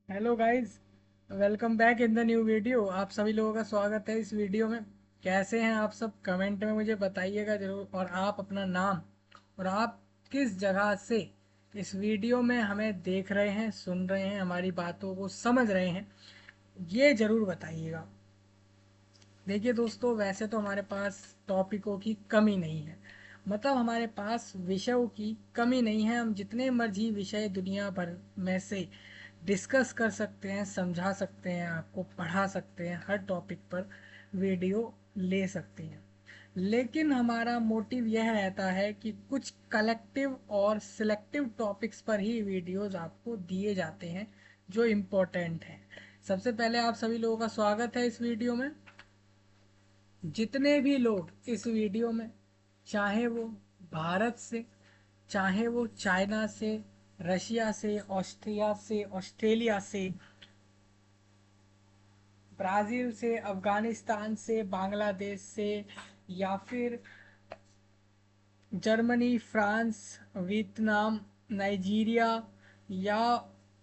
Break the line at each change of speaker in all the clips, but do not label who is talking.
Hello guys, welcome back in the new video. आप सभी लोगों का स्वागत है इस वीडियो में। कैसे हैं आप सब? कमेंट में मुझे बताइएगा ज़रूर। और आप अपना नाम और आप किस जगह से इस वीडियो में हमें देख रहे हैं, सुन रहे हैं, हमारी बातों को समझ रहे हैं, ये ज़रूर बताइएगा। देखिए दोस्तों, वैसे तो हमारे पास टॉपिकों की कमी नहीं है, मतलब हमारे पास विषयों की कमी नहीं है। हम जितने मर्जी विषय दुनिया भर में से डिस्कस कर सकते हैं, समझा सकते हैं, आपको पढ़ा सकते हैं, हर टॉपिक पर वीडियो ले सकते हैं। लेकिन हमारा मोटिव यह रहता है कि कुछ कलेक्टिव और सिलेक्टिव टॉपिक्स पर ही वीडियोस आपको दिए जाते हैं जो इम्पोर्टेंट हैं। सबसे पहले आप सभी लोगों का स्वागत है इस वीडियो में। जितने भी लोग इस वीडियो में, चाहे वो भारत से, चाहे वो चाइना से, रशिया से, ऑस्ट्रिया से, ऑस्ट्रेलिया से, ब्राज़ील से, अफ़गानिस्तान से, बांग्लादेश से, या फिर जर्मनी, फ्रांस, वियतनाम, नाइजीरिया, या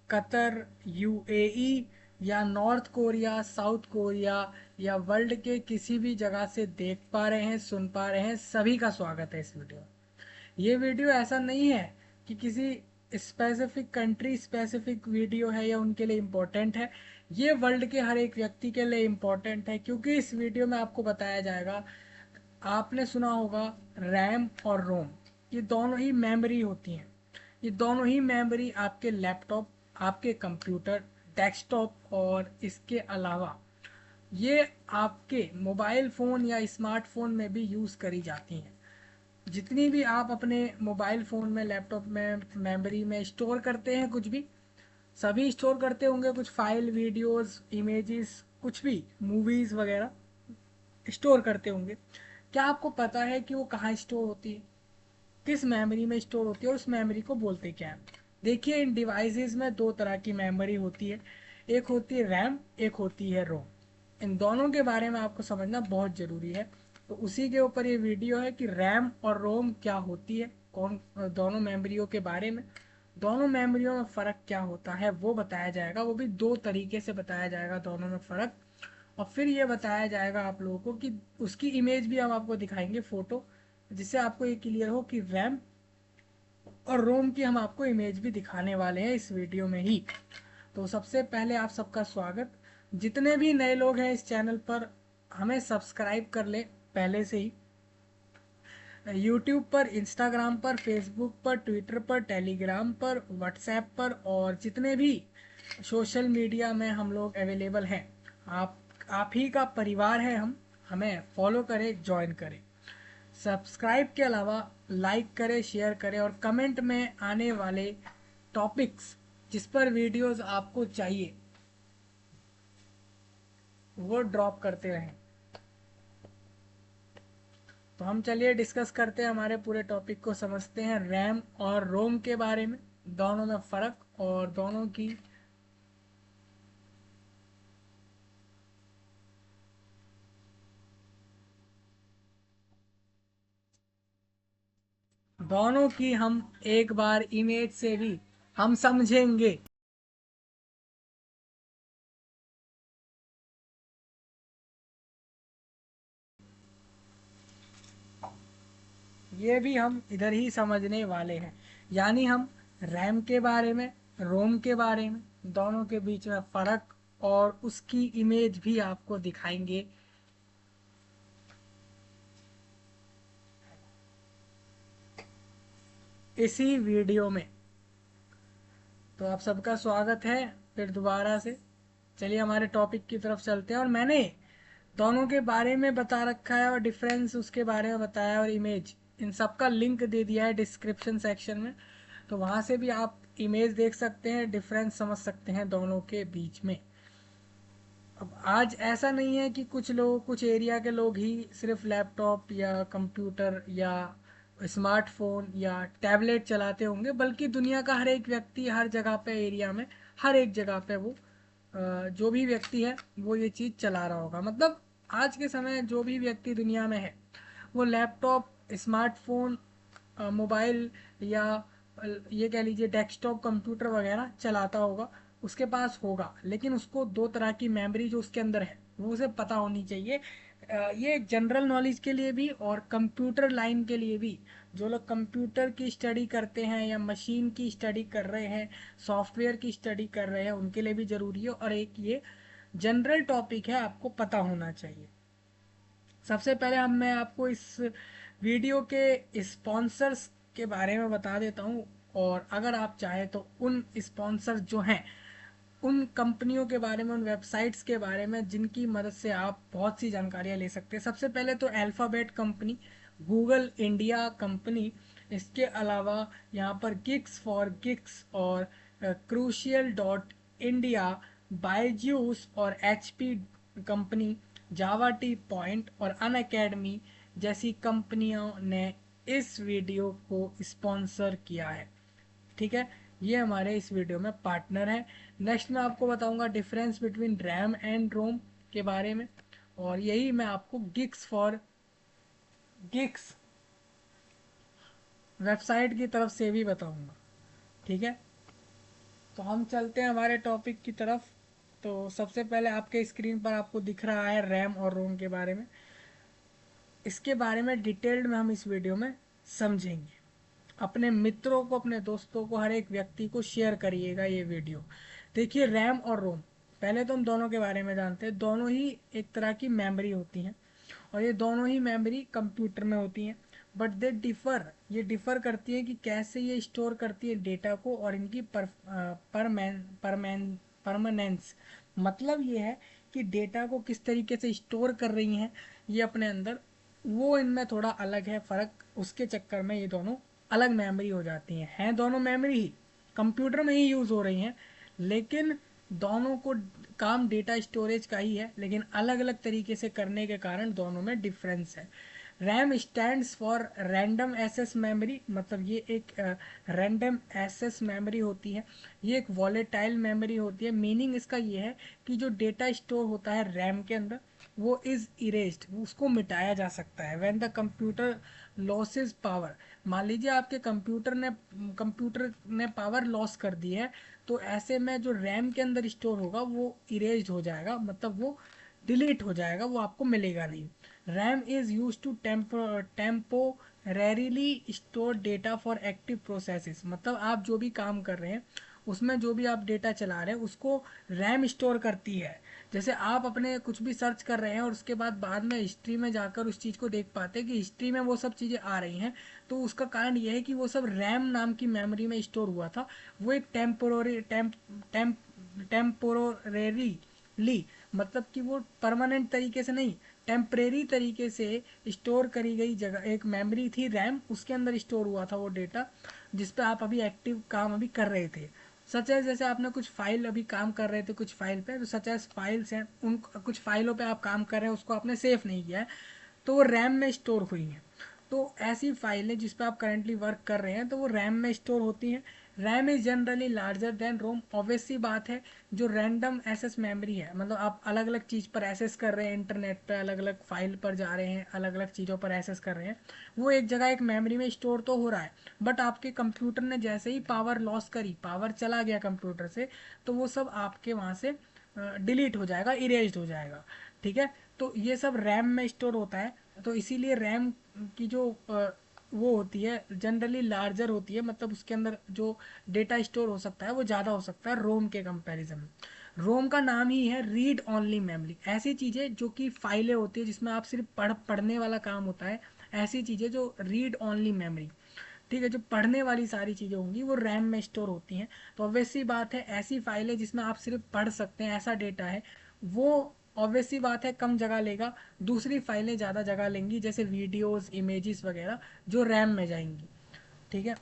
कतर, यूएई, या नॉर्थ कोरिया, साउथ कोरिया, या वर्ल्ड के किसी भी जगह से देख पा रहे हैं, सुन पा रहे हैं, सभी का स्वागत है इस वीडियो में। ये वीडियो ऐसा नहीं है कि किसी स्पेसिफिक कंट्री स्पेसिफिक वीडियो है या उनके लिए इम्पोर्टेंट है। ये वर्ल्ड के हर एक व्यक्ति के लिए इम्पोर्टेंट है, क्योंकि इस वीडियो में आपको बताया जाएगा। आपने सुना होगा रैम और रोम, ये दोनों ही मेमोरी होती हैं। ये दोनों ही मेमोरी आपके लैपटॉप, आपके कंप्यूटर, डेस्कटॉप और इसके अलावा ये आपके मोबाइल फ़ोन या स्मार्टफोन में भी यूज़ करी जाती हैं। जितनी भी आप अपने मोबाइल फ़ोन में, लैपटॉप में, मेमोरी में स्टोर करते हैं, कुछ भी, सभी स्टोर करते होंगे, कुछ फाइल, वीडियोस, इमेजेस, कुछ भी, मूवीज़ वगैरह स्टोर करते होंगे। क्या आपको पता है कि वो कहाँ स्टोर होती है, किस मेमोरी में स्टोर होती है, और उस मेमोरी को बोलते क्या है? देखिए, इन डिवाइसेस में दो तरह की मेमोरी होती है। एक होती है रैम, एक होती है रोम। इन दोनों के बारे में आपको समझना बहुत ज़रूरी है। तो उसी के ऊपर ये वीडियो है कि रैम और रोम क्या होती है, कौन, दोनों मेमोरियों के बारे में, दोनों मेमोरियों में फ़र्क क्या होता है वो बताया जाएगा। वो भी दो तरीके से बताया जाएगा दोनों में फ़र्क। और फिर ये बताया जाएगा आप लोगों को कि उसकी इमेज भी हम आपको दिखाएंगे, फ़ोटो, जिससे आपको ये क्लियर हो कि रैम और रोम की हम आपको इमेज भी दिखाने वाले हैं इस वीडियो में ही। तो सबसे पहले आप सबका स्वागत। जितने भी नए लोग हैं इस चैनल पर, हमें सब्सक्राइब कर ले पहले से ही। यूट्यूब पर, इंस्टाग्राम पर, फेसबुक पर, ट्विटर पर, टेलीग्राम पर, व्हाट्सएप पर, और जितने भी सोशल मीडिया में हम लोग अवेलेबल हैं, आप ही का परिवार है हम। हमें फॉलो करें, ज्वाइन करें। सब्सक्राइब के अलावा लाइक करें, शेयर करें, और कमेंट में आने वाले टॉपिक्स जिस पर वीडियोस आपको चाहिए वो ड्रॉप करते रहें। तो हम चलिए डिस्कस करते हैं, हमारे पूरे टॉपिक को समझते हैं, रैम और रोम के बारे में, दोनों में फ़र्क और दोनों की हम एक बार इमेज से भी हम समझेंगे। ये भी हम इधर ही समझने वाले हैं। यानी हम रैम के बारे में, रोम के बारे में, दोनों के बीच में फ़र्क और उसकी इमेज भी आपको दिखाएंगे इसी वीडियो में। तो आप सबका स्वागत है फिर दोबारा से। चलिए हमारे टॉपिक की तरफ चलते हैं। और मैंने दोनों के बारे में बता रखा है और डिफरेंस उसके बारे में बताया, और इमेज इन सब का लिंक दे दिया है डिस्क्रिप्शन सेक्शन में। तो वहाँ से भी आप इमेज देख सकते हैं, डिफरेंस समझ सकते हैं दोनों के बीच में। अब आज ऐसा नहीं है कि कुछ लोग, कुछ एरिया के लोग ही सिर्फ लैपटॉप या कंप्यूटर या स्मार्टफोन या टैबलेट चलाते होंगे, बल्कि दुनिया का हर एक व्यक्ति हर जगह पे, एरिया में, हर एक जगह पे वो जो भी व्यक्ति है वो ये चीज़ चला रहा होगा। मतलब आज के समय जो भी व्यक्ति दुनिया में है वो लैपटॉप, स्मार्टफोन, मोबाइल, या ये कह लीजिए डेस्कटॉप कंप्यूटर वगैरह चलाता होगा। उसके पास होगा, लेकिन उसको दो तरह की मेमोरी जो उसके अंदर है वो उसे पता होनी चाहिए। ये जनरल नॉलेज के लिए भी और कंप्यूटर लाइन के लिए भी, जो लोग कंप्यूटर की स्टडी करते हैं या मशीन की स्टडी कर रहे हैं, सॉफ्टवेयर की स्टडी कर रहे हैं, उनके लिए भी ज़रूरी है। और एक ये जनरल टॉपिक है, आपको पता होना चाहिए। सबसे पहले मैं आपको इस वीडियो के स्पॉन्सर्स के बारे में बता देता हूँ, और अगर आप चाहें तो उन स्पॉन्सर्स जो हैं उन कंपनियों के बारे में, उन वेबसाइट्स के बारे में जिनकी मदद से आप बहुत सी जानकारियाँ ले सकते हैं। सबसे पहले तो alphabet company, Google India company, इसके अलावा यहाँ पर गिग्स फॉर गिग्स और क्रूशियल डॉट इंडिया, बायजूस और एचपी कंपनी, जावा टी पॉइंट और अन अकेडमी जैसी कंपनियों ने इस वीडियो को स्पॉन्सर किया है। ठीक है, ये हमारे इस वीडियो में पार्टनर है। नेक्स्ट मैं आपको बताऊंगा डिफरेंस बिटवीन रैम एंड रोम के बारे में, और यही मैं आपको गिग्स फॉर गिग्स वेबसाइट की तरफ से भी बताऊंगा। ठीक है, तो हम चलते हैं हमारे टॉपिक की तरफ। तो सबसे पहले आपके स्क्रीन पर आपको दिख रहा है रैम और रोम के बारे में। इसके बारे में डिटेल्ड में हम इस वीडियो में समझेंगे। अपने मित्रों को, अपने दोस्तों को, हर एक व्यक्ति को शेयर करिएगा ये वीडियो। देखिए, रैम और रोम, पहले तो हम दोनों के बारे में जानते हैं। दोनों ही एक तरह की मेमोरी होती हैं, और ये दोनों ही मेमोरी कंप्यूटर में होती हैं। बट दे डिफ़र, ये डिफ़र करती है कि कैसे ये स्टोर करती है डेटा को, और इनकी परमानेंस, मतलब ये है कि डेटा को किस तरीके से स्टोर कर रही हैं ये अपने अंदर, वो इनमें थोड़ा अलग है फ़र्क। उसके चक्कर में ये दोनों अलग मेमोरी हो जाती हैं दोनों मेमोरी ही कंप्यूटर में ही यूज़ हो रही हैं, लेकिन दोनों को काम डेटा स्टोरेज का ही है, लेकिन अलग अलग तरीके से करने के कारण दोनों में डिफरेंस है। RAM stands for random access memory, मतलब ये एक रैंडम एक्सेस मेमोरी होती है। ये एक वॉलेटाइल मेमोरी होती है। मीनिंग इसका ये है कि जो डेटा स्टोर होता है रैम के अंदर, वो इज इरेज्ड, उसको मिटाया जा सकता है। When the computer losses power, मान लीजिए आपके कंप्यूटर ने पावर लॉस कर दी है, तो ऐसे में जो रैम के अंदर स्टोर होगा वो इरेज्ड हो जाएगा, मतलब वो डिलीट हो जाएगा, वो आपको मिलेगा नहीं। RAM is use to temporarily store data for active processes, मतलब आप जो भी काम कर रहे हैं उसमें जो भी आप डेटा चला रहे हैं उसको रैम स्टोर करती है। जैसे आप अपने कुछ भी सर्च कर रहे हैं और उसके बाद में हिस्ट्री में जाकर उस चीज़ को देख पाते हैं कि हिस्ट्री में वो सब चीज़ें आ रही हैं, तो उसका कारण ये है कि वो सब रैम नाम की मेमोरी में स्टोर हुआ था। वो एक टेम्पोरेरी, मतलब कि वो परमानेंट तरीके से नहीं, टेम्परेरी तरीके से स्टोर करी गई जगह एक मेमोरी थी रैम, उसके अंदर स्टोर हुआ था वो डेटा जिस पे आप अभी एक्टिव काम अभी कर रहे थे। सच है, जैसे आपने कुछ फाइल अभी काम कर रहे थे कुछ फाइल पे, तो सच एज फाइल्स हैं, उन कुछ फाइलों पे आप काम कर रहे हैं, उसको आपने सेव नहीं किया है, तो वो रैम में स्टोर हुई हैं। तो ऐसी फाइलें जिस पे आप करंटली वर्क कर रहे हैं तो वो रैम में स्टोर होती हैं। RAM is generally larger than ROM, obvious सी बात है। जो रैंडम एक्सेस मेमोरी है, मतलब आप अलग अलग चीज़ पर एक्सेस कर रहे हैं, इंटरनेट पे अलग अलग फाइल पर जा रहे हैं, अलग अलग चीज़ों पर एक्सेस कर रहे हैं, वो एक जगह एक मेमोरी में स्टोर तो हो रहा है। बट आपके कंप्यूटर ने जैसे ही पावर लॉस करी, पावर चला गया कंप्यूटर से, तो वो सब आपके वहाँ से डिलीट हो जाएगा, इरेज्ड हो जाएगा। ठीक है, तो ये सब रैम में स्टोर होता है। तो इसीलिए रैम की जो वो होती है जनरली लार्जर होती है, मतलब उसके अंदर जो डेटा स्टोर हो सकता है वो ज़्यादा हो सकता है रोम के कंपैरिजन में। रोम का नाम ही है रीड ओनली मेमोरी, ऐसी चीज़ें जो कि फाइलें होती है जिसमें आप सिर्फ पढ़ने वाला काम होता है, ऐसी चीज़ें जो रीड ओनली मेमोरी, ठीक है, जो पढ़ने वाली सारी चीज़ें होंगी वो रैम में स्टोर होती हैं। तो ऑब्वियस सी बात है, ऐसी फाइलें जिसमें आप सिर्फ पढ़ सकते हैं, ऐसा डेटा है, वो ऑब्वियस सी बात है कम जगह लेगा। दूसरी फाइलें ज़्यादा जगह लेंगी, जैसे वीडियोस, इमेजेस वगैरह, जो रैम में जाएंगी। ठीक है,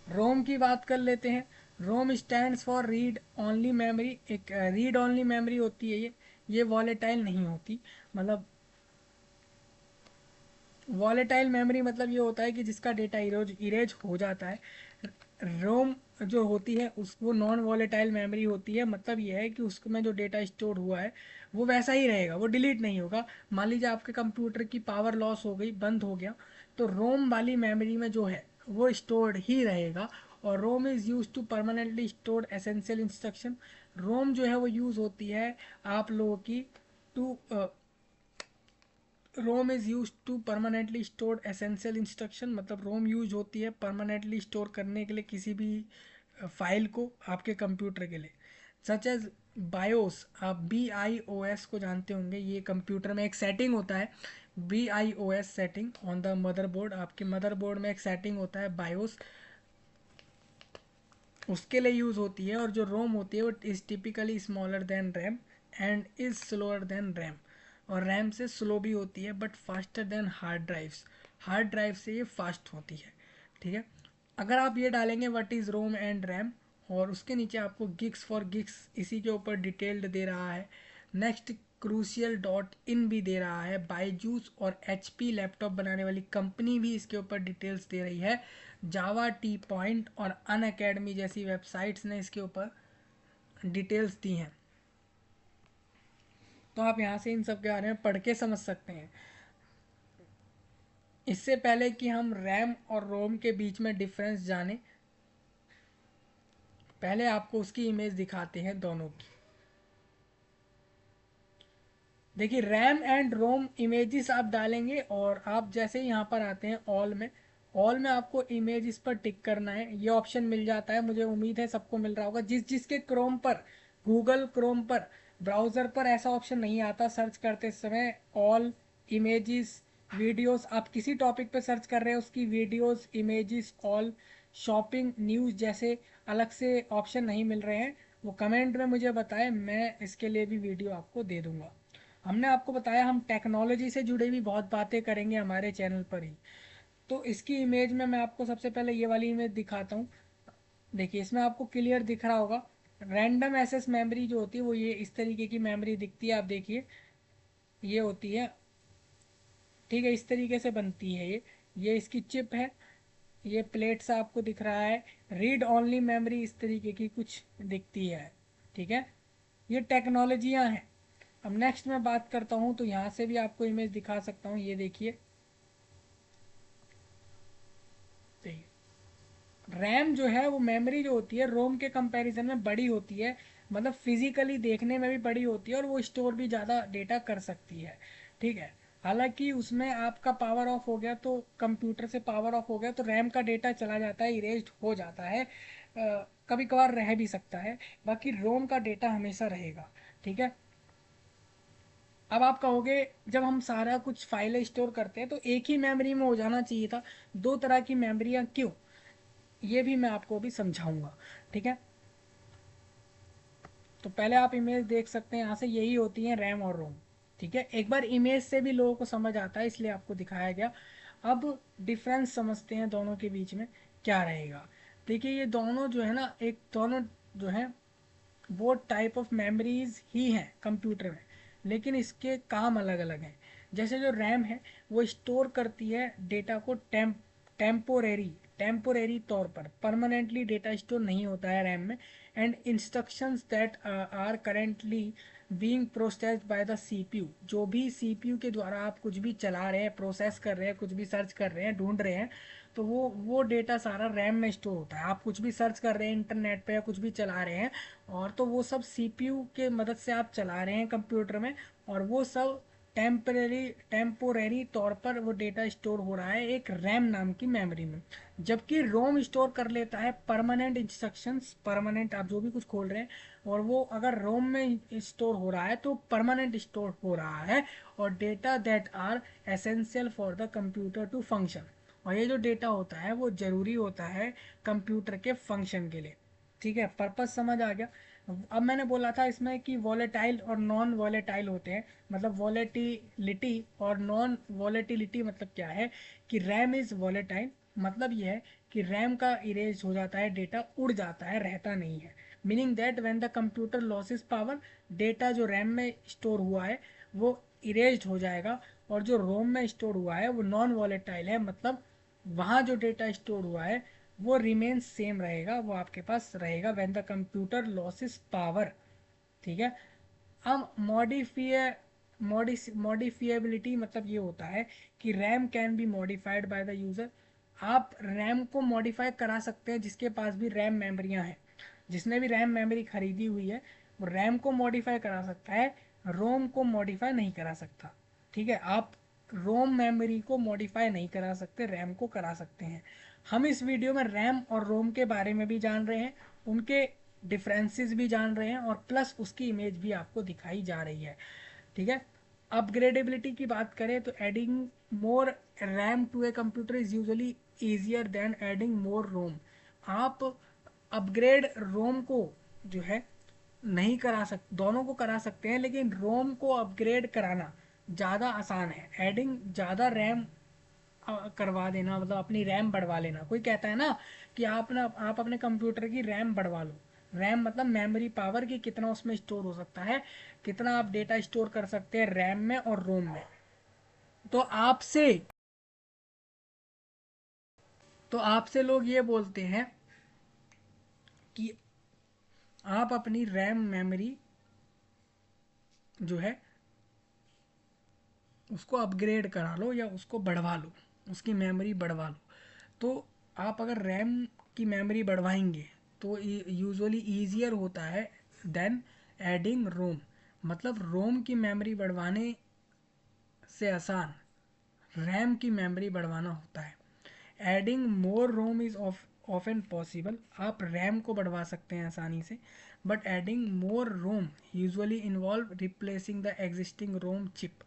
रोम की बात कर लेते हैं। रोम stands for read only memory, एक रीड ओनली मेमोरी होती है ये वॉलेटाइल नहीं होती। मतलब वॉलेटाइल मेमोरी मतलब ये होता है कि जिसका डेटा इरेज इरेज हो जाता है। रोम जो होती है उस वो नॉन वॉलेटाइल मेमोरी होती है, मतलब ये है कि उसमें जो डेटा स्टोर हुआ है वो वैसा ही रहेगा, वो डिलीट नहीं होगा। मान लीजिए आपके कंप्यूटर की पावर लॉस हो गई, बंद हो गया, तो रोम वाली मेमोरी में जो है वो स्टोर्ड ही रहेगा। और ROM is use to permanently stored essential instruction. ROM जो है वो यूज़ होती है आप लोगों की to ROM is use to permanently stored essential instruction, मतलब रोम यूज होती है परमानेंटली स्टोर करने के लिए किसी भी फाइल को आपके कंप्यूटर के लिए। सच एज बायोस, आप BIOS को जानते होंगे, ये कंप्यूटर में एक सेटिंग होता है BIOS setting on the motherboard. आपके मदरबोर्ड में एक सेटिंग होता है बायोस, उसके लिए यूज़ होती है। और जो रोम होती है वो is typically smaller than RAM and is slower than RAM, और रैम से स्लो भी होती है but faster than hard drives. Hard drive से ये फास्ट होती है, ठीक है। अगर आप ये डालेंगे what is ROM and RAM, और उसके नीचे आपको गिग्स फॉर गिग्स इसी के ऊपर डिटेल्ड दे रहा है। नेक्स्ट क्रूशियल डॉट इन भी दे रहा है। बायजूस और HP लैपटॉप बनाने वाली कंपनी भी इसके ऊपर डिटेल्स दे रही है। जावा, टी पॉइंट और अन अकेडमी जैसी वेबसाइट्स ने इसके ऊपर डिटेल्स दी हैं, तो आप यहाँ से इन सब के बारे में पढ़ के समझ सकते हैं। इससे पहले कि हम रैम और रोम के बीच में डिफरेंस जाने, पहले आपको उसकी इमेज दिखाते हैं दोनों की। देखिए रैम एंड रोम इमेजेस आप डालेंगे, और आप जैसे ही यहाँ पर आते हैं ऑल में आपको इमेज इस पर टिक करना है। ये ऑप्शन मिल जाता है, मुझे उम्मीद है सबको मिल रहा होगा। जिसके क्रोम पर, गूगल क्रोम पर, ब्राउज़र पर ऐसा ऑप्शन नहीं आता सर्च करते समय ऑल इमेजेस वीडियोस। आप किसी टॉपिक पे सर्च कर रहे हैं उसकी videos images all shopping news जैसे अलग से ऑप्शन नहीं मिल रहे हैं, वो कमेंट में मुझे बताएं, मैं इसके लिए भी वीडियो आपको दे दूंगा। हमने आपको बताया हम टेक्नोलॉजी से जुड़े भी बहुत बातें करेंगे हमारे चैनल पर ही। तो इसकी इमेज में मैं आपको सबसे पहले ये वाली इमेज दिखाता हूँ। देखिए इसमें आपको क्लियर दिख रहा होगा, रैंडम एक्सेस मेमोरी जो होती है वो ये इस तरीके की मेमोरी दिखती है। आप देखिए ये होती है, ठीक है, इस तरीके से बनती है ये इसकी चिप है। ये प्लेट सा आपको दिख रहा है। रीड ओनली मेमोरी इस तरीके की कुछ दिखती है, ठीक है। ये टेक्नोलॉजियाँ हैं। अब नेक्स्ट मैं बात करता हूँ, तो यहाँ से भी आपको इमेज दिखा सकता हूँ, ये देखिए। रैम जो है वो मेमोरी जो होती है रोम के कंपैरिजन में बड़ी होती है, मतलब फिजिकली देखने में भी बड़ी होती है और वो स्टोर भी ज़्यादा डेटा कर सकती है, ठीक है। हालांकि उसमें आपका पावर ऑफ हो गया तो कंप्यूटर से पावर ऑफ हो गया तो रैम का डेटा चला जाता है, इरेज हो जाता है, कभी कभार रह भी सकता है, बाकी रोम का डेटा हमेशा रहेगा, ठीक है। अब आप कहोगे जब हम सारा कुछ फाइलें स्टोर करते हैं तो एक ही मेमोरी में हो जाना चाहिए था, दो तरह की मेमोरियाँ क्यों, ये भी मैं आपको अभी समझाऊंगा, ठीक है। तो पहले आप इमेज देख सकते हैं, यहाँ से यही होती है रैम और रोम, ठीक है। एक बार इमेज से भी लोगों को समझ आता है इसलिए आपको दिखाया गया। अब डिफरेंस समझते हैं दोनों के बीच में क्या रहेगा। देखिए ये दोनों जो है ना, एक दोनों जो है वो टाइप ऑफ मेमोरीज ही हैं कंप्यूटर में, लेकिन इसके काम अलग अलग हैं। जैसे जो रैम है वो स्टोर करती है डेटा को टेम्पोरेरी टेम्पोरेरी तौर पर, परमानेंटली डेटा स्टोर नहीं होता है रैम में। And instructions that are currently being processed by the CPU, जो भी CPU के द्वारा आप कुछ भी चला रहे हैं, प्रोसेस कर रहे हैं, कुछ भी सर्च कर रहे हैं, ढूंढ रहे हैं, तो वो डेटा सारा रैम में स्टोर होता है। आप कुछ भी सर्च कर रहे हैं इंटरनेट पे या कुछ भी चला रहे हैं, और तो वो सब CPU के मदद से आप चला रहे हैं कंप्यूटर में, और वो सब टेम्पोरेरी तौर पर वो डेटा स्टोर हो रहा है एक रैम नाम की मेमोरी में। जबकि रोम स्टोर कर लेता है परमानेंट इंस्ट्रक्शंस, परमानेंट आप जो भी कुछ खोल रहे हैं, और वो अगर रोम में स्टोर हो रहा है तो परमानेंट स्टोर हो रहा है, और data that are essential for the computer to function, और ये जो डेटा होता है वो ज़रूरी होता है कंप्यूटर के फंक्शन के लिए, ठीक है। पर्पस समझ आ गया। अब मैंने बोला था इसमें कि वॉलेटाइल और नॉन वॉलेटाइल होते हैं, मतलब वॉलेटिलिटी और नॉन वॉलेटिलिटी मतलब क्या है कि रैम इज़ वॉलेटाइल, मतलब ये है कि रैम का इरेज हो जाता है, डेटा उड़ जाता है, रहता नहीं है। Meaning that when the computer losses power, data जो रैम में स्टोर हुआ है वो इरेज हो जाएगा, और जो रोम में स्टोर हुआ है वो नॉन वॉलेटाइल है, मतलब वहाँ जो डेटा स्टोर हुआ है वो रिमेन सेम रहेगा, वो आपके पास रहेगा when the computer losses power, ठीक है। अब मॉडिफिएबिलिटी मतलब ये होता है कि RAM can be modified by the user, आप रैम को मॉडिफाई करा सकते हैं, जिसके पास भी रैम मेमोरियां हैं, जिसने भी रैम मेमोरी खरीदी हुई है वो रैम को मॉडिफाई करा सकता है, रोम को मॉडिफाई नहीं करा सकता। ठीक है, आप रोम मेमोरी को मॉडिफाई नहीं करा सकते, रैम को करा सकते हैं। हम इस वीडियो में रैम और रोम के बारे में भी जान रहे हैं, उनके डिफरेंसेस भी जान रहे हैं, और प्लस उसकी इमेज भी आपको दिखाई जा रही है। ठीक है, अपग्रेडेबिलिटी की बात करें तो adding more RAM to a computer is usually easier than adding more ROM. आप अपग्रेड रोम को जो है नहीं करा सकते, दोनों को करा सकते हैं, लेकिन रोम को अपग्रेड कराना ज़्यादा आसान है। एडिंग ज़्यादा रैम करवा देना, मतलब अपनी रैम बढ़वा लेना। कोई कहता है ना कि आप अपने कंप्यूटर की रैम बढ़वा लो। रैम मतलब मेमोरी पावर की कितना उसमें स्टोर हो सकता है, कितना आप डेटा स्टोर कर सकते हैं रैम में और रोम में। तो आपसे तो आपसे लोग ये बोलते हैं कि आप अपनी रैम मेमोरी जो है उसको अपग्रेड करा लो या उसको बढ़वा लो, उसकी मेमोरी बढ़वा लो। तो आप अगर रैम की मेमोरी बढ़वाएंगे तो यूजुअली ईजियर होता है देन एडिंग रोम। मतलब रोम की मेमोरी बढ़वाने से आसान रैम की मेमोरी बढ़वाना होता है। Adding more ROM is often possible. आप रैम को बढ़वा सकते हैं आसानी से, but adding more ROM usually involve replacing the existing ROM chip.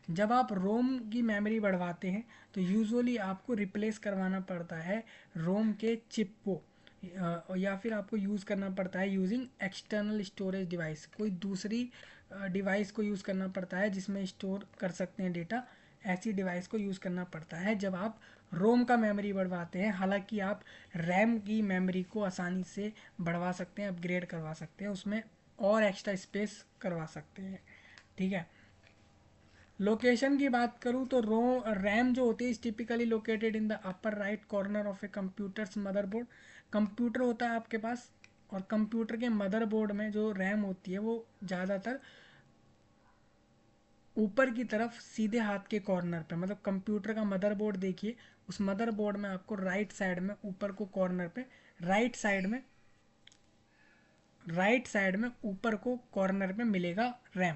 जब आप रोम की मेमोरी बढ़वाते हैं तो यूजुअली आपको रिप्लेस करवाना पड़ता है रोम के चिप को, या फिर आपको यूज़ करना पड़ता है यूजिंग एक्सटर्नल स्टोरेज डिवाइस। कोई दूसरी डिवाइस को यूज़ करना पड़ता है जिसमें स्टोर कर सकते हैं डेटा। ऐसी डिवाइस को यूज़ करना पड़ता है जब आप रोम का मेमोरी बढ़वाते हैं। हालांकि आप रैम की मेमोरी को आसानी से बढ़वा सकते हैं, अपग्रेड करवा सकते हैं, उसमें और एक्स्ट्रा स्पेस करवा सकते हैं। ठीक है, लोकेशन की बात करूँ तो रैम जो होती है is typically located in the upper right corner of A computers motherboard. Computer होता है आपके पास, और कंप्यूटर के मदरबोर्ड में जो रैम होती है वो ज़्यादातर ऊपर की तरफ सीधे हाथ के कॉर्नर पे, मतलब कंप्यूटर का मदरबोर्ड देखिए, उस मदरबोर्ड में आपको राइट साइड में ऊपर को कॉर्नर पे, राइट साइड में राइट साइड में ऊपर को कॉर्नर पे मिलेगा रैम।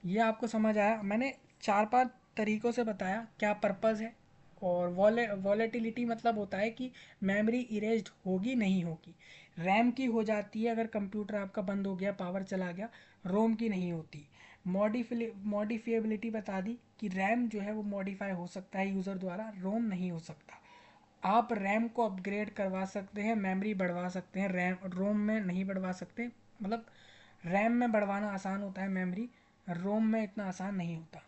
ये आपको समझ आया? मैंने 4-5 तरीकों से बताया क्या पर्पज़ है। और वॉलेटिलिटी मतलब होता है कि मेमोरी इरेज्ड होगी नहीं होगी। रैम की हो जाती है अगर कंप्यूटर आपका बंद हो गया, पावर चला गया। रोम की नहीं होती। मॉडिफिएबिलिटी बता दी कि रैम जो है वो मॉडिफाई हो सकता है यूज़र द्वारा, रोम नहीं हो सकता। आप रैम को अपग्रेड करवा सकते हैं, मेमोरी बढ़वा सकते हैं, रैम रोम में नहीं बढ़वा सकते। मतलब रैम में बढ़वाना आसान होता है मेमोरी, रोम में इतना आसान नहीं होता।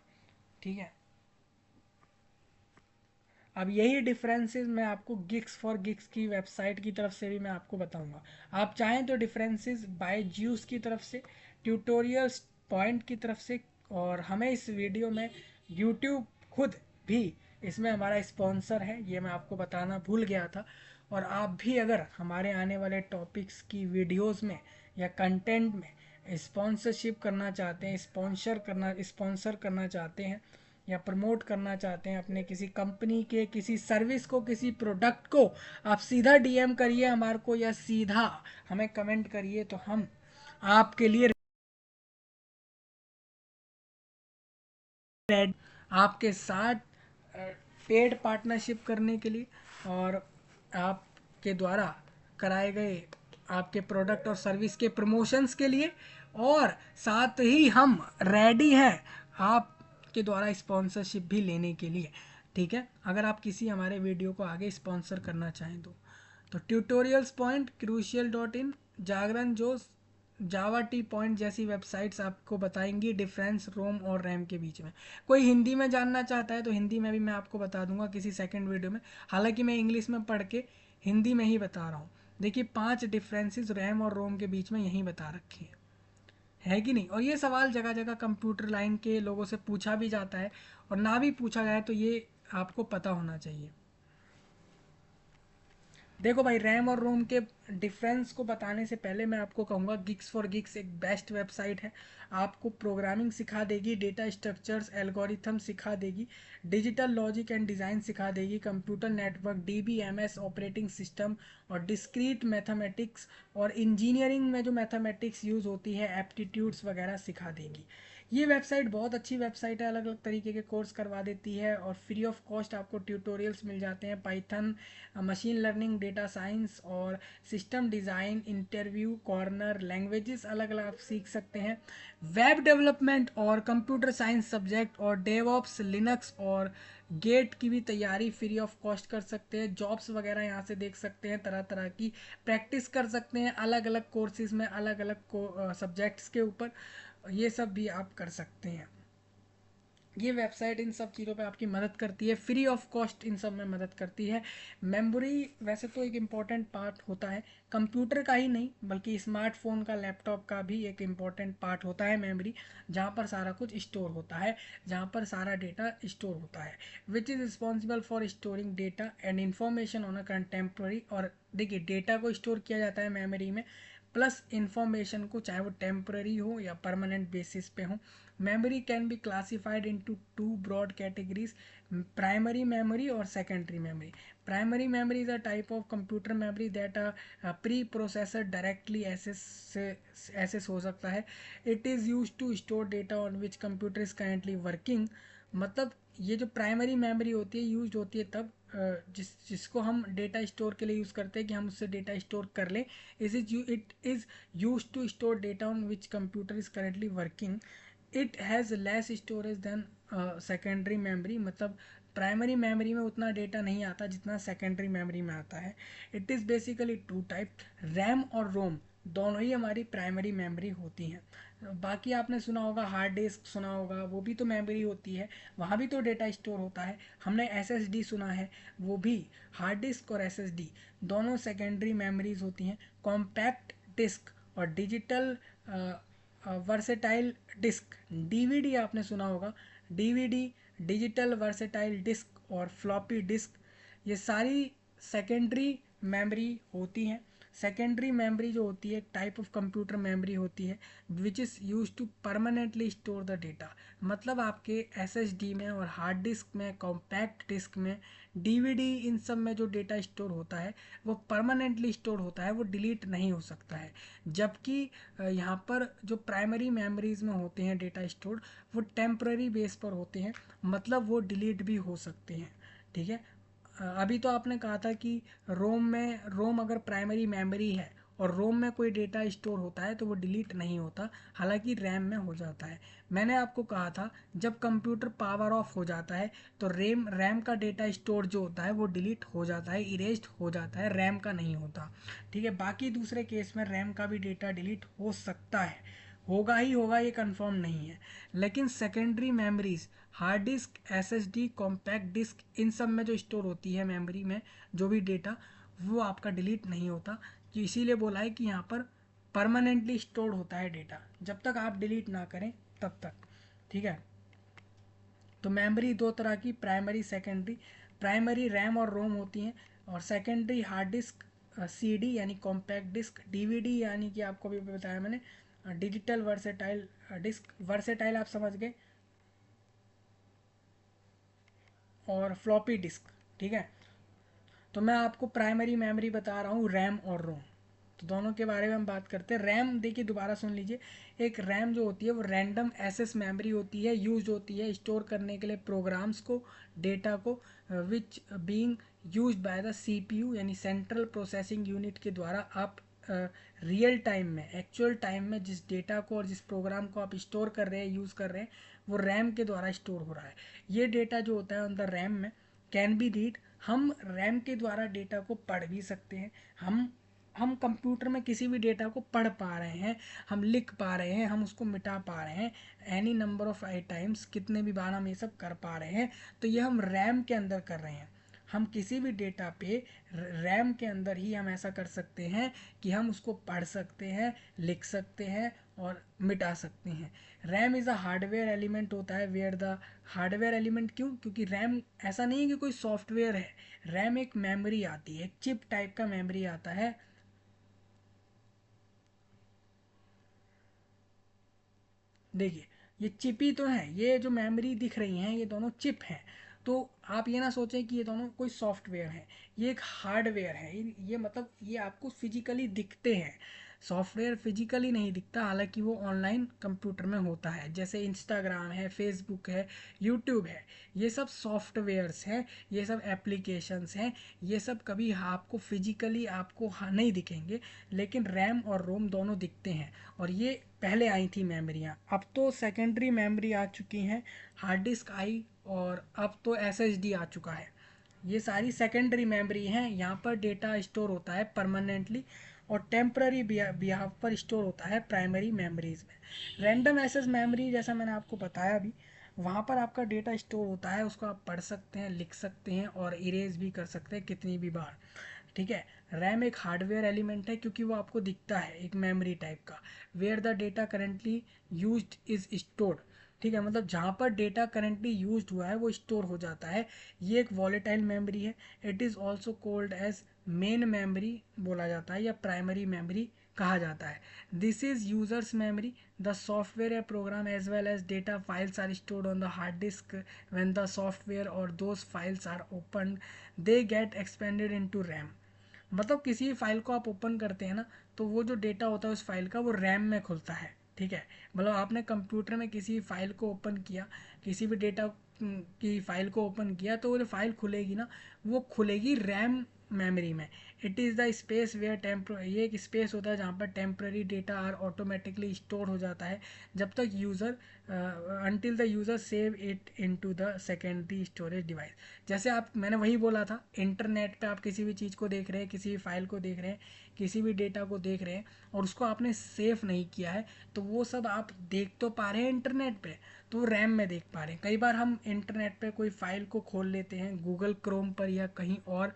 ठीक है, अब यही डिफरेंसेस मैं आपको गिग्स फॉर गिग्स की वेबसाइट की तरफ से भी मैं आपको बताऊंगा। आप चाहें तो डिफरेंसेस बाय ज्यूस की तरफ से, ट्यूटोरियल्स पॉइंट की तरफ से, और हमें इस वीडियो में यूट्यूब खुद भी इसमें हमारा स्पॉन्सर है, ये मैं आपको बताना भूल गया था। और आप भी अगर हमारे आने वाले टॉपिक्स की वीडियोस में या कंटेंट में स्पॉन्सरशिप करना चाहते हैं, स्पॉन्सर करना चाहते हैं, या प्रमोट करना चाहते हैं अपने किसी कंपनी के किसी सर्विस को, किसी प्रोडक्ट को, आप सीधा डीएम करिए हमारे को, या सीधा हमें कमेंट करिए, तो हम आपके लिए रेड आपके साथ पेड पार्टनरशिप करने के लिए, और आपके द्वारा कराए गए आपके प्रोडक्ट और सर्विस के प्रमोशंस के लिए, और साथ ही हम रेडी हैं आपके द्वारा स्पॉन्सरशिप भी लेने के लिए। ठीक है, अगर आप किसी हमारे वीडियो को आगे स्पॉन्सर करना चाहें तो tutorials point, crucial dot in, Jagran Josh, Java T point जैसी वेबसाइट्स आपको बताएंगी डिफरेंस रोम और रैम के बीच में। कोई हिंदी में जानना चाहता है तो हिंदी में भी मैं आपको बता दूंगा किसी सेकंड वीडियो में। हालांकि मैं इंग्लिश में पढ़ के हिंदी में ही बता रहा हूँ। देखिए 5 डिफरेंसेस रैम और रोम के बीच में यहीं बता रखी है कि नहीं? और ये सवाल जगह जगह कंप्यूटर लाइन के लोगों से पूछा भी जाता है, और ना भी पूछा जाए तो ये आपको पता होना चाहिए। देखो भाई, रैम और रोम के डिफरेंस को बताने से पहले मैं आपको कहूँगा गिग्स फॉर गिग्स एक बेस्ट वेबसाइट है। आपको प्रोग्रामिंग सिखा देगी, डेटा स्ट्रक्चर्स, एल्गोरिथम सिखा देगी, डिजिटल लॉजिक एंड डिज़ाइन सिखा देगी, computer network, DBMS, operating system और डिस्क्रीट मैथमेटिक्स और इंजीनियरिंग में जो मैथमेटिक्स यूज़ होती है, एप्टीट्यूड्स वगैरह सिखा देगी। ये वेबसाइट बहुत अच्छी वेबसाइट है, अलग अलग तरीके के कोर्स करवा देती है और फ्री ऑफ कॉस्ट आपको ट्यूटोरियल्स मिल जाते हैं। Python, machine learning, data science और system design, interview corner, languages अलग अलग आप सीख सकते हैं। वेब डेवलपमेंट और कंप्यूटर साइंस सब्जेक्ट और डेवऑप्स, लिनक्स और गेट की भी तैयारी फ्री ऑफ कॉस्ट कर सकते हैं। जॉब्स वगैरह यहाँ से देख सकते हैं, तरह तरह की प्रैक्टिस कर सकते हैं अलग अलग कोर्सेज में, अलग अलग सब्जेक्ट्स के ऊपर। ये सब भी आप कर सकते हैं। ये वेबसाइट इन सब चीज़ों पे आपकी मदद करती है, फ्री ऑफ कॉस्ट इन सब में मदद करती है। मेमोरी वैसे तो एक इम्पॉर्टेंट पार्ट होता है, कंप्यूटर का ही नहीं बल्कि स्मार्टफोन का, लैपटॉप का भी एक इम्पॉर्टेंट पार्ट होता है मेमोरी, जहाँ पर सारा कुछ स्टोर होता है, जहाँ पर सारा डेटा स्टोर होता है, which is responsible for storing data and information on a contemporary. और देखिए, डेटा को स्टोर किया जाता है मेमोरी में, प्लस इंफॉर्मेशन को, चाहे वो टेम्पररी हो या परमानेंट बेसिस पे हो। Memory can be classified into two broad categories, primary memory और secondary memory. Primary memory is a type of computer memory that pre processor directly access हो सकता है। It is use to store data on which computer is currently working. मतलब ये जो primary memory होती है use होती है तब जिसको हम डेटा स्टोर के लिए यूज़ करते हैं कि हम उससे डेटा स्टोर कर लें। It is use to store data on which computer is currently working. It has less storage than secondary memory. मतलब प्राइमरी मेमोरी में उतना डेटा नहीं आता जितना सेकेंडरी मेमोरी में आता है। It is basically two type, RAM और रोम दोनों ही हमारी प्राइमरी मेमोरी होती हैं। बाकी आपने सुना होगा हार्ड डिस्क, सुना होगा, वो भी तो मेमोरी होती है, वहाँ भी तो डेटा स्टोर होता है। हमने एसएसडी सुना है, वो भी हार्ड डिस्क और एसएसडी दोनों सेकेंडरी मेमोरीज होती हैं। कॉम्पैक्ट डिस्क और डिजिटल वर्सेटाइल डिस्क, डीवीडी आपने सुना होगा, डीवीडी, डिजिटल वर्सेटाइल डिस्क और फ्लॉपी डिस्क, ये सारी सेकेंडरी मेमोरी होती हैं। सेकेंडरी मेमोरी जो होती है एक टाइप ऑफ कंप्यूटर मेमोरी होती है which is use to permanently store the data. मतलब आपके एसएसडी में और हार्ड डिस्क में, कॉम्पैक्ट डिस्क में, डीवीडी, इन सब में जो डेटा स्टोर होता है वो परमानेंटली स्टोर होता है, वो डिलीट नहीं हो सकता है। जबकि यहाँ पर जो प्राइमरी मेमोरीज में होते हैं डेटा स्टोर, वो टेम्पररी बेस पर होते हैं, मतलब वो डिलीट भी हो सकते हैं। ठीक है। अभी तो आपने कहा था कि रोम अगर प्राइमरी मेमोरी है और रोम में कोई डेटा स्टोर होता है तो वो डिलीट नहीं होता, हालांकि रैम में हो जाता है। मैंने आपको कहा था जब कंप्यूटर पावर ऑफ हो जाता है तो रैम का डेटा स्टोर जो होता है वो डिलीट हो जाता है, इरेज्ड हो जाता है, रैम का नहीं होता। ठीक है। बाकी दूसरे केस में रैम का भी डेटा डिलीट हो सकता है, होगा ही होगा, ये कंफर्म नहीं है। लेकिन secondary memories, hard disk, SSD, compact disk, इन सब में जो स्टोर होती है मेमोरी में जो भी डेटा, वो आपका डिलीट नहीं होता। तो इसीलिए बोला है कि यहाँ पर परमानेंटली स्टोर होता है डेटा, जब तक आप डिलीट ना करें तब तक। ठीक है। तो मेमोरी दो तरह की, प्राइमरी सेकेंडरी। प्राइमरी रैम और रोम होती हैं, और सेकेंडरी हार्ड डिस्क, सीडी यानी कॉम्पैक्ट डिस्क, डीवीडी यानी कि आपको भी बताया मैंने, डिजिटल वर्सेटाइल डिस्क, वर्सेटाइल आप समझ गए, और फ्लॉपी डिस्क। ठीक है। तो मैं आपको प्राइमरी मेमोरी बता रहा हूँ, रैम और रोम। तो दोनों के बारे में हम बात करते हैं। रैम देखिए, दोबारा सुन लीजिए, एक रैम जो होती है वो रैंडम एक्सेस मेमोरी होती है, यूज होती है स्टोर करने के लिए प्रोग्राम्स को, डेटा को, which being used by the CPU यानी सेंट्रल प्रोसेसिंग यूनिट के द्वारा। आप रियल टाइम में, एक्चुअल टाइम में जिस डेटा को और जिस प्रोग्राम को आप स्टोर कर रहे हैं, यूज़ कर रहे हैं, वो रैम के द्वारा स्टोर हो रहा है। ये डेटा जो होता है ऑन द रैम में कैन बी रीड। हम रैम के द्वारा डेटा को पढ़ भी सकते हैं। हम कंप्यूटर में किसी भी डेटा को पढ़ पा रहे हैं, हम लिख पा रहे हैं, हम उसको मिटा पा रहे हैं any number of I times, कितने भी बार हम ये सब कर पा रहे हैं। तो ये हम रैम के अंदर कर रहे हैं। हम किसी भी डेटा पे रैम के अंदर ही हम ऐसा कर सकते हैं कि हम उसको पढ़ सकते हैं, लिख सकते हैं और मिटा सकते हैं। RAM is a hardware element होता है, वेयर द हार्डवेयर एलिमेंट क्यों, क्योंकि रैम ऐसा नहीं है कि कोई सॉफ्टवेयर है, रैम एक मेमोरी आती है, एक चिप टाइप का मेमोरी आता है देखिए ये चिप ही तो है, ये जो मेमोरी दिख रही हैं ये दोनों चिप हैं। तो आप ये ना सोचें कि ये दोनों कोई सॉफ्टवेयर है, ये एक हार्डवेयर है। ये मतलब ये आपको फिजिकली दिखते हैं। सॉफ्टवेयर फिजिकली नहीं दिखता, हालांकि वो ऑनलाइन कंप्यूटर में होता है। जैसे इंस्टाग्राम है, फेसबुक है, यूट्यूब है, ये सब सॉफ्टवेयर्स हैं, ये सब एप्लीकेशंस हैं। ये सब कभी आपको फिजिकली आपको नहीं दिखेंगे, लेकिन रैम और रोम दोनों दिखते हैं। और ये पहले आई थी मेमोरियाँ, अब तो सेकेंडरी मेमोरी आ चुकी हैं, हार्ड डिस्क आई, और अब तो एसएसडी आ चुका है। ये सारी सेकेंडरी मेमोरी हैं, यहाँ पर डेटा स्टोर होता है परमानेंटली, और टेम्पररी बिहाफ पर स्टोर होता है प्राइमरी मेमोरीज में। रैंडम एक्सेस मेमोरी जैसा मैंने आपको बताया अभी, वहाँ पर आपका डेटा स्टोर होता है, उसको आप पढ़ सकते हैं, लिख सकते हैं और इरेज भी कर सकते हैं कितनी भी बार। ठीक है। रैम एक हार्डवेयर एलिमेंट है क्योंकि वो आपको दिखता है एक मेमोरी टाइप का, where the data currently used is stored. ठीक है, मतलब जहाँ पर डेटा करेंटली यूज्ड हुआ है वो स्टोर हो जाता है। ये एक वॉलेटाइल मेमोरी है। It is also called as main memory बोला जाता है, या प्राइमरी मेमोरी कहा जाता है। This is users memory, the software या program as well as data files are stored on the hard disk. When the software और those files are open they get expanded into RAM. मतलब किसी भी file को आप open करते हैं ना, तो वो जो डेटा होता है उस फाइल का वो रैम में खुलता है। ठीक है, मतलब आपने कंप्यूटर में किसी फाइल को ओपन किया, किसी भी डेटा की फाइल को ओपन किया, तो वो जो फाइल खुलेगी ना, वो खुलेगी रैम मेमोरी में। It is the space where ये एक स्पेस होता है जहाँ पर temporary data are automatically store हो जाता है, जब तक user until the user save it into the secondary storage device. जैसे आप, मैंने वही बोला था, इंटरनेट पे आप किसी भी चीज़ को देख रहे हैं, किसी भी फाइल को देख रहे हैं, किसी भी डेटा को देख रहे हैं, और उसको आपने सेव नहीं किया है, तो वो सब आप देख तो पा रहे हैं इंटरनेट पे, तो वो रैम में देख पा रहे हैं। कई बार हम इंटरनेट पे कोई फाइल को खोल लेते हैं गूगल क्रोम पर या कहीं और,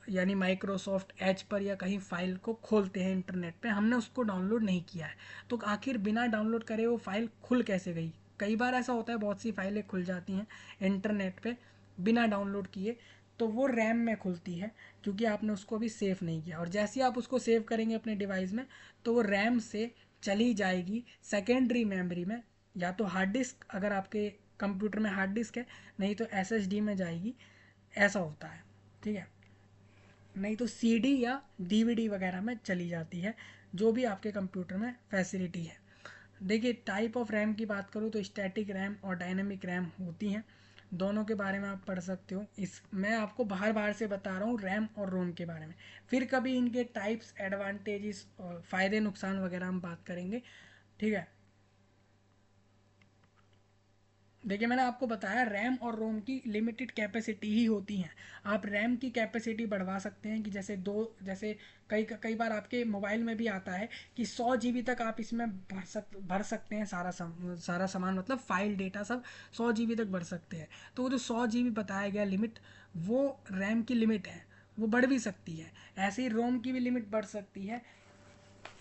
यानी माइक्रोसॉफ्ट एज पर, या कहीं फाइल को खोलते हैं इंटरनेट पे, हमने उसको डाउनलोड नहीं किया है, तो आखिर बिना डाउनलोड करे वो फाइल खुल कैसे गई। कई बार ऐसा होता है, बहुत सी फाइलें खुल जाती हैं इंटरनेट पे बिना डाउनलोड किए, तो वो रैम में खुलती है क्योंकि आपने उसको अभी सेव नहीं किया। और जैसे ही आप उसको सेव करेंगे अपने डिवाइस में, तो वो रैम से चली जाएगी सेकेंडरी मेमोरी में, या तो हार्ड डिस्क, अगर आपके कंप्यूटर में हार्ड डिस्क है, नहीं तो एसएसडी में जाएगी। ऐसा होता है। ठीक है, नहीं तो सीडी या डीवीडी वगैरह में चली जाती है, जो भी आपके कंप्यूटर में फैसिलिटी है। देखिए टाइप ऑफ रैम की बात करूँ तो स्टैटिक रैम और डायनेमिक रैम होती हैं, दोनों के बारे में आप पढ़ सकते हो। इस मैं आपको बाहर बाहर से बता रहा हूँ रैम और रोम के बारे में, फिर कभी इनके टाइप्स, एडवांटेजेस और फ़ायदे नुकसान वगैरह हम बात करेंगे। ठीक है। देखिए मैंने आपको बताया रैम और रोम की लिमिटेड कैपेसिटी ही होती हैं। आप रैम की कैपेसिटी बढ़वा सकते हैं कि जैसे कई बार आपके मोबाइल में भी आता है कि 100 GB तक आप इसमें भर सकते हैं, सारा सामान, मतलब फाइल डेटा सब 100 GB तक भर सकते हैं। तो वो जो 100 GB बताया गया लिमिट, वो रैम की लिमिट है, वो बढ़ भी सकती है। ऐसे ही रोम की भी लिमिट बढ़ सकती है,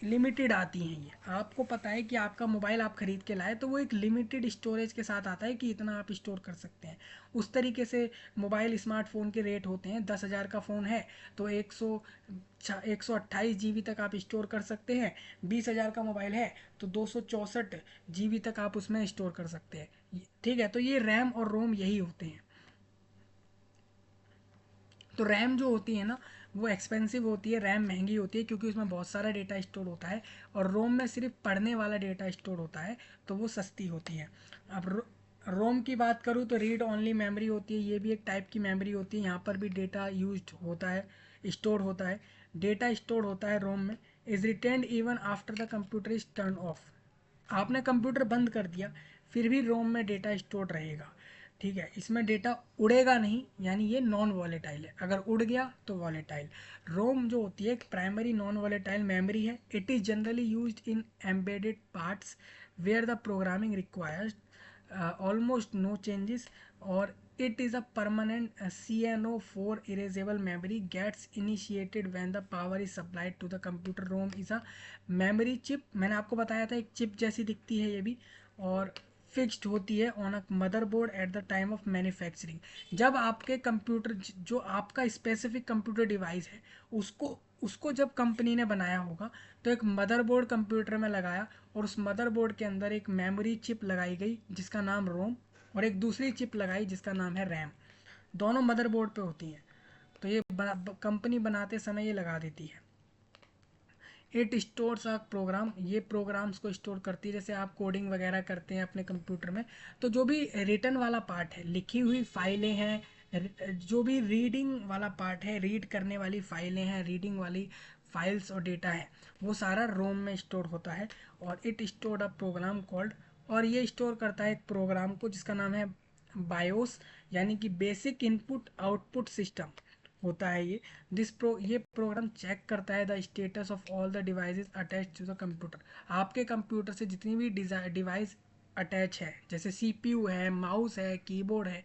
लिमिटेड आती हैं ये। आपको पता है कि आपका मोबाइल आप खरीद के लाए तो वो एक लिमिटेड स्टोरेज के साथ आता है कि इतना आप स्टोर कर सकते हैं। उस तरीके से मोबाइल स्मार्टफोन के रेट होते हैं। 10,000 का फ़ोन है तो 128 GB तक आप स्टोर कर सकते हैं। 20,000 का मोबाइल है तो 264 GB तक आप उसमें स्टोर कर सकते हैं। ठीक है, तो ये रैम और रोम यही होते हैं। तो रैम जो होती है ना, वो एक्सपेंसिव होती है, रैम महंगी होती है क्योंकि उसमें बहुत सारा डेटा स्टोर होता है, और रोम में सिर्फ पढ़ने वाला डेटा स्टोर होता है, तो वो सस्ती होती है। अब रोम की बात करूँ तो रीड ओनली मेमोरी होती है, ये भी एक टाइप की मेमोरी होती है। यहाँ पर भी डेटा यूज होता है, स्टोर होता है। डेटा स्टोर होता है रोम में, is retained even after the computer is turn off. आपने कंप्यूटर बंद कर दिया, फिर भी रोम में डेटा स्टोर रहेगा। ठीक है, इसमें डेटा उड़ेगा नहीं, यानी ये नॉन वॉलेटाइल है। अगर उड़ गया तो वॉलेटाइल। रोम जो होती है एक प्राइमरी नॉन वॉलेटाइल मेमोरी है। It is generally used in embedded parts where the programming requires almost no changes, or it is a permanent CNO4 erasable memory gets initiated when the power is supplied to the computer. ROM is a memory chip, मैंने आपको बताया था एक chip जैसी दिखती है ये भी, और फिक्स्ड होती है on a motherboard at the time of manufacturing. जब आपके कंप्यूटर, जो आपका स्पेसिफिक कंप्यूटर डिवाइस है, उसको उसको जब कंपनी ने बनाया होगा तो एक मदरबोर्ड कंप्यूटर में लगाया और उस मदरबोर्ड के अंदर एक मेमोरी चिप लगाई गई जिसका नाम रोम, और एक दूसरी चिप लगाई जिसका नाम है रैम। दोनों मदरबोर्ड पे होती हैं, तो ये कंपनी बनाते समय ये लगा देती है। इट स्टोर्स अ प्रोग्राम, ये प्रोग्राम्स को स्टोर करती है। जैसे आप कोडिंग वगैरह करते हैं अपने कंप्यूटर में, तो जो भी रिटन वाला पार्ट है, लिखी हुई फाइलें हैं, जो भी रीडिंग वाला पार्ट है, रीड करने वाली फाइलें हैं, रीडिंग वाली फाइल्स और डेटा है, वो सारा रोम में स्टोर होता है। और it stored a program called, और ये स्टोर करता है एक प्रोग्राम को जिसका नाम है बायोस, यानी कि बेसिक इनपुट आउटपुट सिस्टम होता है ये। ये प्रोग्राम चेक करता है the status of all the devices attach to the computer. आपके कंप्यूटर से जितनी भी डिवाइस अटैच है, जैसे सीपीयू है, माउस है, कीबोर्ड है,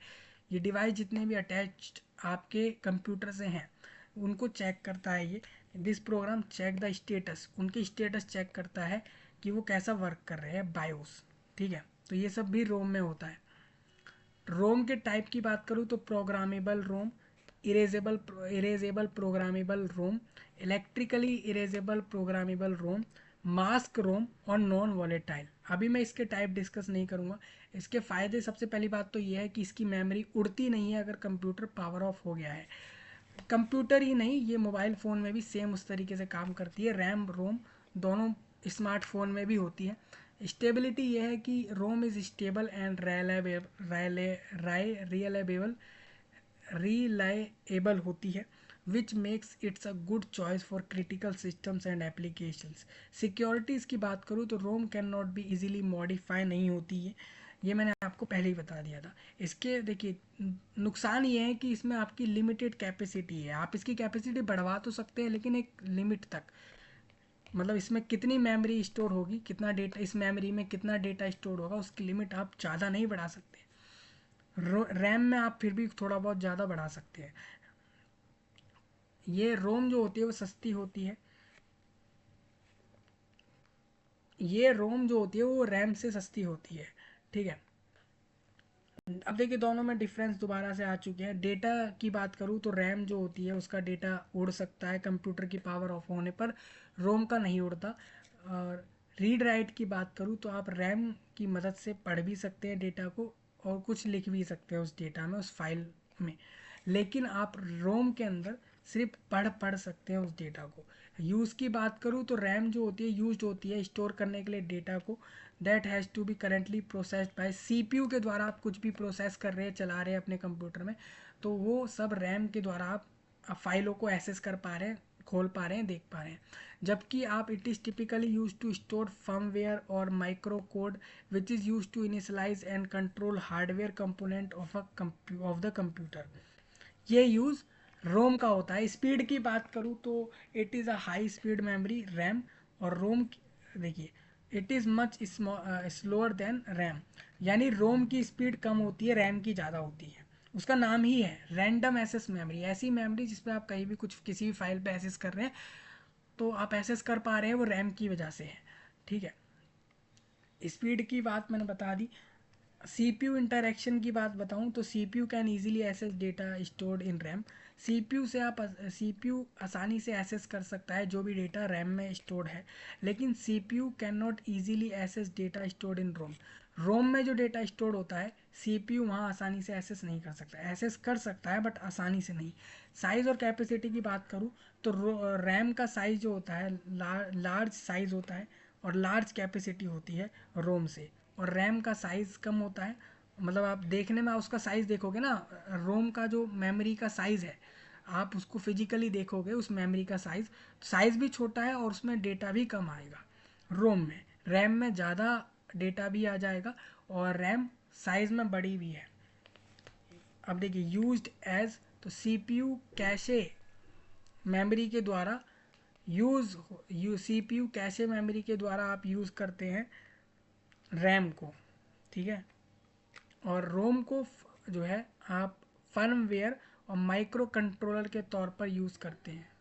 ये डिवाइस जितने भी अटैच्ड आपके कंप्यूटर से हैं, उनको चेक करता है ये। This program check the status, उनकी स्टेटस चेक करता है कि वो कैसा वर्क कर रहे हैं, बायोस। ठीक है, तो ये सब भी रोम में होता है। रोम के टाइप की बात करूँ तो programmable ROM, erasable programmable ROM, electrically erasable programmable ROM, mask ROM और नॉन वॉलेटाइल। अभी मैं इसके टाइप डिस्कस नहीं करूँगा। इसके फ़ायदे, सबसे पहली बात तो ये है कि इसकी मेमोरी उड़ती नहीं है अगर कंप्यूटर पावर ऑफ हो गया है। कंप्यूटर ही नहीं, ये मोबाइल फ़ोन में भी सेम उस तरीके से काम करती है। रैम रोम दोनों स्मार्टफोन में भी होती है। स्टेबिलिटी ये है कि ROM is stable and reliable होती है, which makes its a good choice for critical systems and applications. Securities की बात करूँ तो ROM can not be easily modify नहीं होती है, ये मैंने आपको पहले ही बता दिया था। इसके देखिए नुकसान ये है कि इसमें आपकी लिमिटेड कैपेसिटी है। आप इसकी कैपेसिटी बढ़वा तो सकते हैं लेकिन एक लिमिट तक, मतलब इसमें कितनी मेमोरी स्टोर होगी, कितना डेटा इस मेमोरी में कितना डेटा स्टोर होगा, उसकी लिमिट आप ज़्यादा नहीं बढ़ा सकते। रैम में आप फिर भी थोड़ा बहुत ज़्यादा बढ़ा सकते हैं। ये रोम जो होती है वो सस्ती होती है, ये रोम जो होती है वो रैम से सस्ती होती है। ठीक है, अब देखिए दोनों में डिफरेंस दोबारा से आ चुके हैं। डेटा की बात करूँ तो रैम जो होती है उसका डेटा उड़ सकता है कंप्यूटर की पावर ऑफ होने पर, रोम का नहीं उड़ता। और रीड राइट की बात करूँ तो आप रैम की मदद से पढ़ भी सकते हैं डेटा को और कुछ लिख भी सकते हैं उस डेटा में, उस फाइल में। लेकिन आप रोम के अंदर सिर्फ पढ़ सकते हैं उस डेटा को। यूज़ की बात करूँ तो रैम जो होती है यूज होती है स्टोर करने के लिए डेटा को, that has to be currently processed by CPU के द्वारा। आप कुछ भी प्रोसेस कर रहे हैं, चला रहे हैं अपने कंप्यूटर में, तो वो सब रैम के द्वारा आप फाइलों को एक्सेस कर पा रहे हैं, खोल पा रहे हैं, देख पा रहे हैं। जबकि आप it is typically use to store firmware और micro code which is use to initialize and control hardware component of the computer. ये यूज़ रोम का होता है। स्पीड की बात करूँ तो it is a high speed memory RAM, और रोम देखिए it is much slower than RAM, यानी रोम की स्पीड कम होती है, रैम की ज़्यादा होती है। उसका नाम ही है रैंडम एक्सेस मेमोरी, ऐसी मेमोरी जिसमें आप कहीं भी कुछ किसी भी फाइल पे एक्सेस कर रहे हैं तो आप एक्सेस कर पा रहे हैं, वो रैम की वजह से है। ठीक है, स्पीड की बात मैंने बता दी। सीपीयू इंटरैक्शन की बात बताऊं तो CPU can easily access data stored in RAM. CPU आसानी से एक्सेस कर सकता है जो भी डेटा रैम में स्टोर्ड है, लेकिन CPU can not easily access data stored in ROM. रोम में जो डेटा स्टोर्ड होता है सीपीयू वहाँ आसानी से एक्सेस नहीं कर सकता, एक्सेस कर सकता है बट आसानी से नहीं। साइज़ और कैपेसिटी की बात करूँ तो रैम का साइज़ जो होता है लार्ज साइज़ होता है और लार्ज कैपेसिटी होती है रोम से, और रैम का साइज़ कम होता है। मतलब आप देखने में उसका साइज़ देखोगे ना, रोम का जो मेमोरी का साइज़ है, आप उसको फिजिकली देखोगे उस मेमोरी का साइज़, साइज़ भी छोटा है और उसमें डेटा भी कम आएगा रोम में। रैम में ज़्यादा डेटा भी आ जाएगा और रैम साइज़ में बड़ी भी है। अब देखिए यूज्ड एज, तो सीपीयू कैशे मेमोरी के द्वारा सीपीयू कैशे मेमोरी के द्वारा आप यूज़ करते हैं रैम को। ठीक है, और रोम को जो है आप फर्मवेयर और माइक्रो कंट्रोलर के तौर पर यूज़ करते हैं।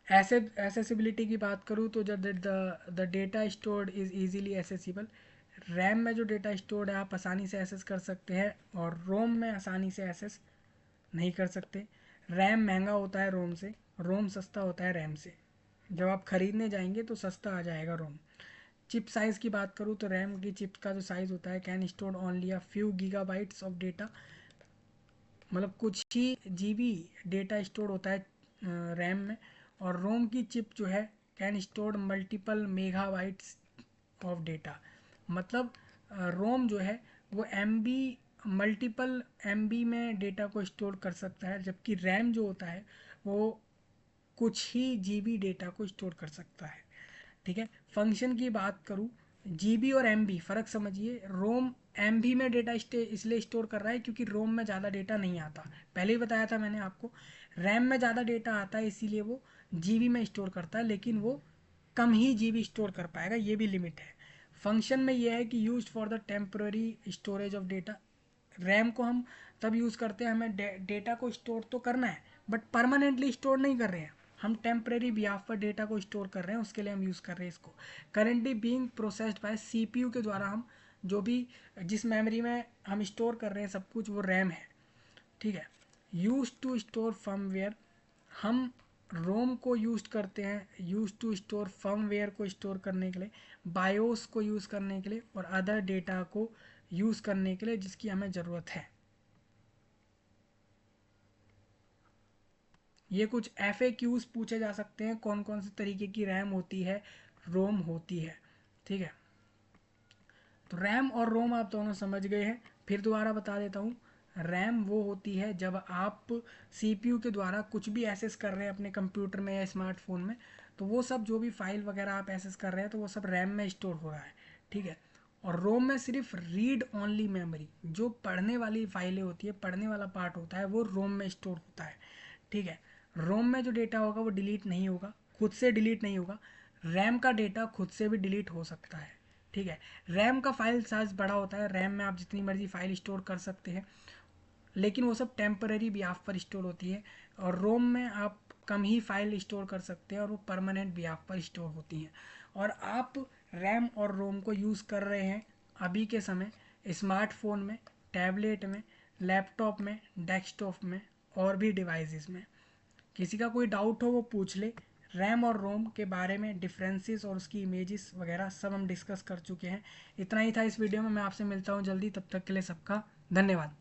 एसेसिबिलिटी की बात करूँ तो जब the data stored is easily accessible, RAM में जो डेटा स्टोर्ड है आप आसानी से एक्सेस कर सकते हैं और रोम में आसानी से एक्सेस नहीं कर सकते। रैम महंगा होता है रोम से, रोम सस्ता होता है रैम से। जब आप खरीदने जाएंगे तो सस्ता आ जाएगा रोम। चिप साइज़ की बात करूँ तो रैम की चिप का जो साइज़ होता है, can store only a few gigabytes of data, मतलब कुछ ही जीबी डेटा स्टोर होता है रैम में। और रोम की चिप जो है can store multiple megabytes of data, मतलब रोम जो है वो एमबी, मल्टीपल एमबी में डेटा को स्टोर कर सकता है, जबकि रैम जो होता है वो कुछ ही जीबी डेटा को स्टोर कर सकता है। ठीक है, फंक्शन की बात करूँ, जीबी और एमबी फ़र्क समझिए। रोम एमबी में डेटा इसलिए स्टोर कर रहा है क्योंकि रोम में ज़्यादा डेटा नहीं आता, पहले ही बताया था मैंने आपको। रैम में ज़्यादा डेटा आता है इसीलिए वो जीबी में स्टोर करता है, लेकिन वो कम ही जीबी स्टोर कर पाएगा, ये भी लिमिट है। फंक्शन में ये है कि use for the temporary storage of data. RAM को हम तब यूज़ करते हैं, हमें डेटा को स्टोर तो करना है बट परमानेंटली स्टोर नहीं कर रहे हैं, हम टेम्प्रेरी बिहाफ पर डेटा को स्टोर कर रहे हैं, उसके लिए हम यूज़ कर रहे हैं इसको। Currently being processed by CPU के द्वारा, हम जो भी जिस मेमोरी में हम स्टोर कर रहे हैं सब कुछ वो रैम है। ठीक है, यूज टू स्टोर फर्मवेयर, हम रोम को यूज करते हैं यूज टू स्टोर फर्मवेयर को स्टोर करने के लिए, बायोस को यूज़ करने के लिए और अदर डेटा को यूज़ करने के लिए जिसकी हमें ज़रूरत है। ये कुछ FAQs पूछे जा सकते हैं, कौन कौन से तरीके की रैम होती है, रोम होती है। ठीक है, तो रैम और रोम आप दोनों समझ गए हैं। फिर दोबारा बता देता हूँ, रैम वो होती है जब आप CPU के द्वारा कुछ भी एक्सेस कर रहे हैं अपने कंप्यूटर में या स्मार्टफोन में, तो वो सब जो भी फाइल वगैरह आप एक्सेस कर रहे हैं तो वो सब रैम में स्टोर हो रहा है। ठीक है, और रोम में सिर्फ रीड ओनली मेमोरी, जो पढ़ने वाली फाइलें होती है, पढ़ने वाला पार्ट होता है, वो रोम में स्टोर होता है। ठीक है, रोम में जो डेटा होगा वो डिलीट नहीं होगा, खुद से डिलीट नहीं होगा। रैम का डेटा खुद से भी डिलीट हो सकता है। ठीक है, रैम का फाइल साइज बड़ा होता है, रैम में आप जितनी मर्जी फाइल स्टोर कर सकते हैं, लेकिन वो सब टेम्पररी बिहाफ पर स्टोर होती है। और रोम में आप कम ही फाइल स्टोर कर सकते हैं और वो परमानेंट बिहाफ पर स्टोर होती हैं। और आप रैम और रोम को यूज़ कर रहे हैं अभी के समय स्मार्टफोन में, टैबलेट में, लैपटॉप में, डेस्कटॉप में और भी डिवाइसेस में। किसी का कोई डाउट हो वो पूछ ले। रैम और रोम के बारे में डिफरेंसेस और उसकी इमेजेस वगैरह सब हम डिस्कस कर चुके हैं। इतना ही था इस वीडियो में, मैं आपसे मिलता हूँ जल्दी, तब तक के लिए सबका धन्यवाद।